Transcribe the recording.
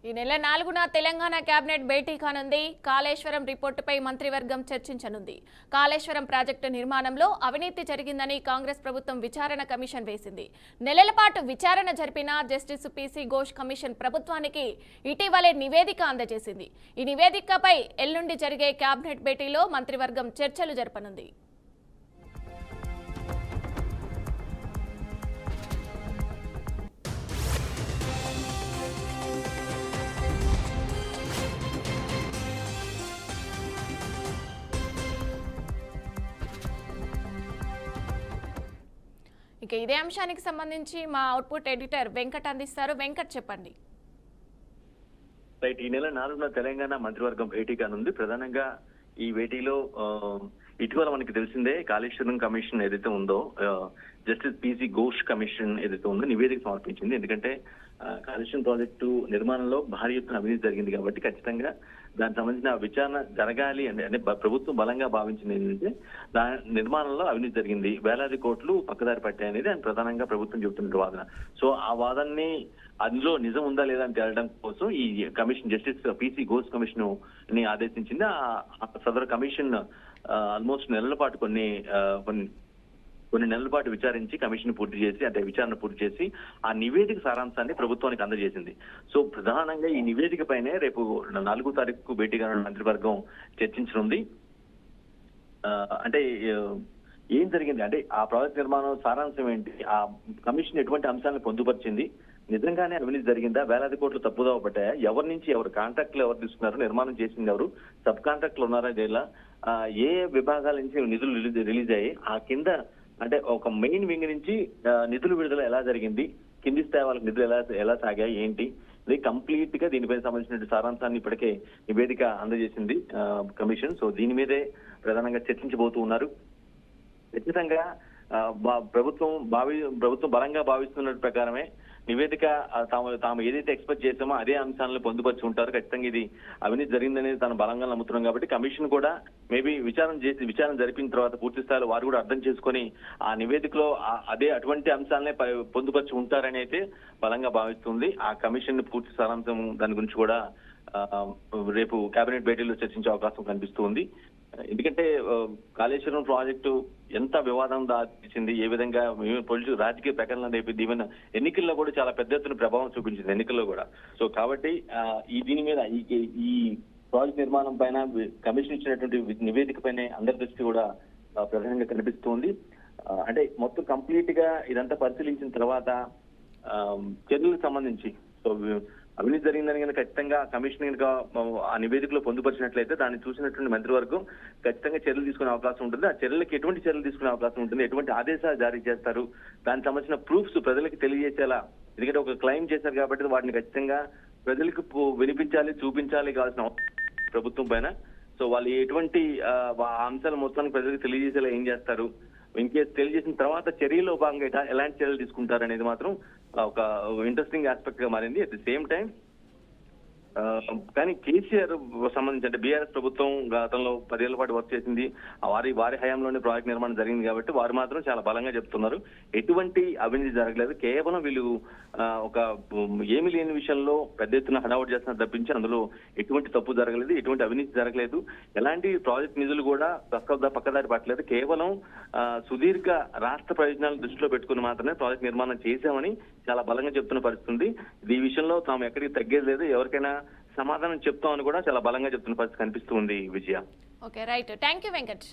ఈ నెల 4న తెలంగాణ కేబినెట్ భేటీ కానుంది. కాళేశ్వరం రిపోర్టుపై మంత్రివర్గం చర్చించనుంది. కాళేశ్వరం ప్రాజెక్టు నిర్మాణంలో అవినీతి జరిగిందని కాంగ్రెస్ ప్రభుత్వం విచారణ కమిషన్ వేసింది. నెలల పాటు విచారణ జరిపిన జస్టిస్ పీసీ ఘోష్ కమిషన్ ప్రభుత్వానికి ఇటీవలే నివేదిక అందజేసింది. ఈ నివేదికపై ఎల్లుండి జరిగే కేబినెట్ భేటీలో మంత్రివర్గం చర్చలు జరపనుంది. ఇక ఇదే అంశానికి సంబంధించి మా అవుట్పుట్ ఎడిటర్ వెంకట్ అందిస్తారు. వెంకట్ చెప్పండి. రైట్, ఈ నెల 4న తెలంగాణ మంత్రివర్గం భేటీ కానుంది. ప్రధానంగా ఈ భేటీలో ఇటీవల మనకి తెలిసిందే కాళేశ్వరం కమిషన్ ఏదైతే ఉందో, జస్టిస్ పీసీ ఘోష్ కమిషన్ ఏదైతే ఉందో నివేదిక సమర్పించింది. ఎందుకంటే కాళేశ్వరం ప్రాజెక్టు నిర్మాణంలో భారీ ఎత్తున అవినీతి జరిగింది కాబట్టి ఖచ్చితంగా దానికి సంబంధించిన విచారణ జరగాలి అంటే ప్రభుత్వం బలంగా భావించింది ఏంటంటే దాని నిర్మాణంలో అవినీతి జరిగింది, వేలాది కోట్లు పక్కదారి పట్టాయి అనేది ఆయన ప్రధానంగా ప్రభుత్వం చెబుతున్న వాదన. సో ఆ వాదనని అందులో నిజం ఉందా లేదా అని తేలడం కోసం ఈ commission justice PC Ghosh commission ని ఆదేశించింది. ఆ సదరు కమిషన్ ఆల్మోస్ట్ నెలల పాటు కొన్ని నెలల పాటు విచారించి కమిషన్ పూర్తి చేసి అంటే విచారణ పూర్తి చేసి ఆ నివేదిక సారాంశాన్ని ప్రభుత్వానికి అందజేసింది. సో ప్రధానంగా ఈ నివేదిక పైనే రేపు 4వ తారీఖు భేటీగా మంత్రివర్గం చర్చించనుంది. అంటే ఏం జరిగింది అంటే ఆ ప్రాజెక్ట్ నిర్మాణం సారాంశం ఏంటి, ఆ కమిషన్ ఎటువంటి అంశాలను పొందుపరిచింది, నిజంగానే అవినీతి జరిగిందా, వేలాది కోట్లు తప్పుదోవ పట్టాయా, ఎవరి నుంచి ఎవరు కాంట్రాక్ట్లు ఎవరు తీసుకున్నారు, నిర్మాణం చేసింది ఎవరు, సబ్ కాంట్రాక్ట్లు ఉన్నారా, ఇలా ఏ విభాగాల నుంచి నిధులు రిలీజ్ అయ్యాయి, ఆ కింద అంటే ఒక మెయిన్ వింగ్ నుంచి నిధులు విడుదల ఎలా జరిగింది, కింది స్థాయి వాళ్ళకి నిధులు ఎలా సాగాయి ఏంటి, ఇది కంప్లీట్ గా దీనిపై సంబంధించిన సారాంశాన్ని ఇప్పటికే నివేదిక అందజేసింది కమిషన్. సో దీని మీదే ప్రధానంగా చర్చించబోతూ ఉన్నారు. ఖచ్చితంగా ప్రభుత్వం బలంగా భావిస్తున్న ప్రకారమే నివేదిక తాము ఏదైతే ఎక్స్పెక్ట్ చేసామో అదే అంశాలను పొందుపరిచి ఉంటారు. ఖచ్చితంగా ఇది అవినీతి జరిగిందనేది తాను బలంగా నమ్ముతున్నాం కాబట్టి కమిషన్ కూడా మేబీ విచారణ జరిపిన తర్వాత పూర్తి స్థాయిలో వారు కూడా అర్థం చేసుకొని ఆ నివేదికలో అటువంటి అంశాలనే పొందుపరిచి ఉంటారని అయితే బలంగా భావిస్తుంది. ఆ కమిషన్ పూర్తి సారాంశం దాని గురించి కూడా రేపు కేబినెట్ భేటీలో చర్చించే అవకాశం కనిపిస్తుంది. ఎందుకంటే కాళేశ్వరం ప్రాజెక్టు ఎంత వివాదం దాచింది, ఏ విధంగా రాజకీయ ప్రకటన రేపింది, ఈవెన్ ఎన్నికల్లో కూడా చాలా పెద్ద ఎత్తున ప్రభావం చూపించింది ఎన్నికల్లో కూడా. సో కాబట్టి దీని మీద ఈ ప్రాజెక్ట్ నిర్మాణం పైన కమిషన్ ఇచ్చినటువంటి నివేదిక పైన అందరి దృష్టి కూడా ప్రధానంగా కనిపిస్తుంది. అంటే మొత్తం కంప్లీట్ గా ఇదంతా పరిశీలించిన తర్వాత చర్యలకు సంబంధించి సో అవినీతి జరిగిందని కనుక ఖచ్చితంగా కమిషన్ కనుక ఆ నివేదికలో పొందుపరిచినట్లయితే దాన్ని చూసినటువంటి మంత్రివర్గం ఖచ్చితంగా చర్యలు తీసుకునే అవకాశం ఉంటుంది. ఆ చర్యలకు ఎటువంటి చర్యలు తీసుకునే అవకాశం ఉంటుంది, ఎటువంటి ఆదేశాలు జారీ చేస్తారు, దానికి సంబంధించిన ప్రూఫ్స్ ప్రజలకు తెలియజేసేలా, ఎందుకంటే ఒక క్లెయిమ్ చేశారు కాబట్టి వాటిని ఖచ్చితంగా ప్రజలకు వినిపించాలి, చూపించాలి కావాల్సిన ప్రభుత్వం పైన. సో వాళ్ళు ఎటువంటి అంశాలు మొత్తానికి ప్రజలకు తెలియజేసేలా ఏం చేస్తారు, ఇంకేస్ తెలియజేసిన తర్వాత చర్యలో భాగంగా ఎలాంటి చర్యలు తీసుకుంటారు అనేది మాత్రం ఒక ఇంట్రెస్టింగ్ ఆస్పెక్ట్ గా మారింది. అట్ ది సేమ్ టైం కానీ కేసీఆర్ సంబంధించి అంటే బీఆర్ఎస్ ప్రభుత్వం గతంలో 10 ఏళ్ల పాటు వర్క్ చేసింది, వారి హయాంలోనే ప్రాజెక్ట్ నిర్మాణం జరిగింది కాబట్టి వారు మాత్రం చాలా బలంగా చెప్తున్నారు ఎటువంటి అవినీతి జరగలేదు, కేవలం వీళ్ళు ఒక ఏమీ లేని విషయంలో పెద్ద ఎత్తున హడావుడి చేస్తున్నారు తప్పించి అందులో ఎటువంటి తప్పు జరగలేదు, ఎటువంటి అవినీతి జరగలేదు, ఎలాంటి ప్రాజెక్ట్ నిధులు కూడా పక్కదారి పట్టలేదు, కేవలం సుదీర్ఘ రాష్ట్ర ప్రయోజనాలను దృష్టిలో పెట్టుకుని మాత్రమే ప్రాజెక్ట్ నిర్మాణం చేశామని చాలా బలంగా చెప్తున్న పరిస్థితి ఉంది. ఈ విషయంలో తాము ఎక్కడికి తగ్గేది లేదు, ఎవరికైనా సమాధానం చెప్తామని కూడా చాలా బలంగా చెప్తున్న పరిస్థితి కనిపిస్తుంది. Vijaya. Okay, right, thank you Venkat.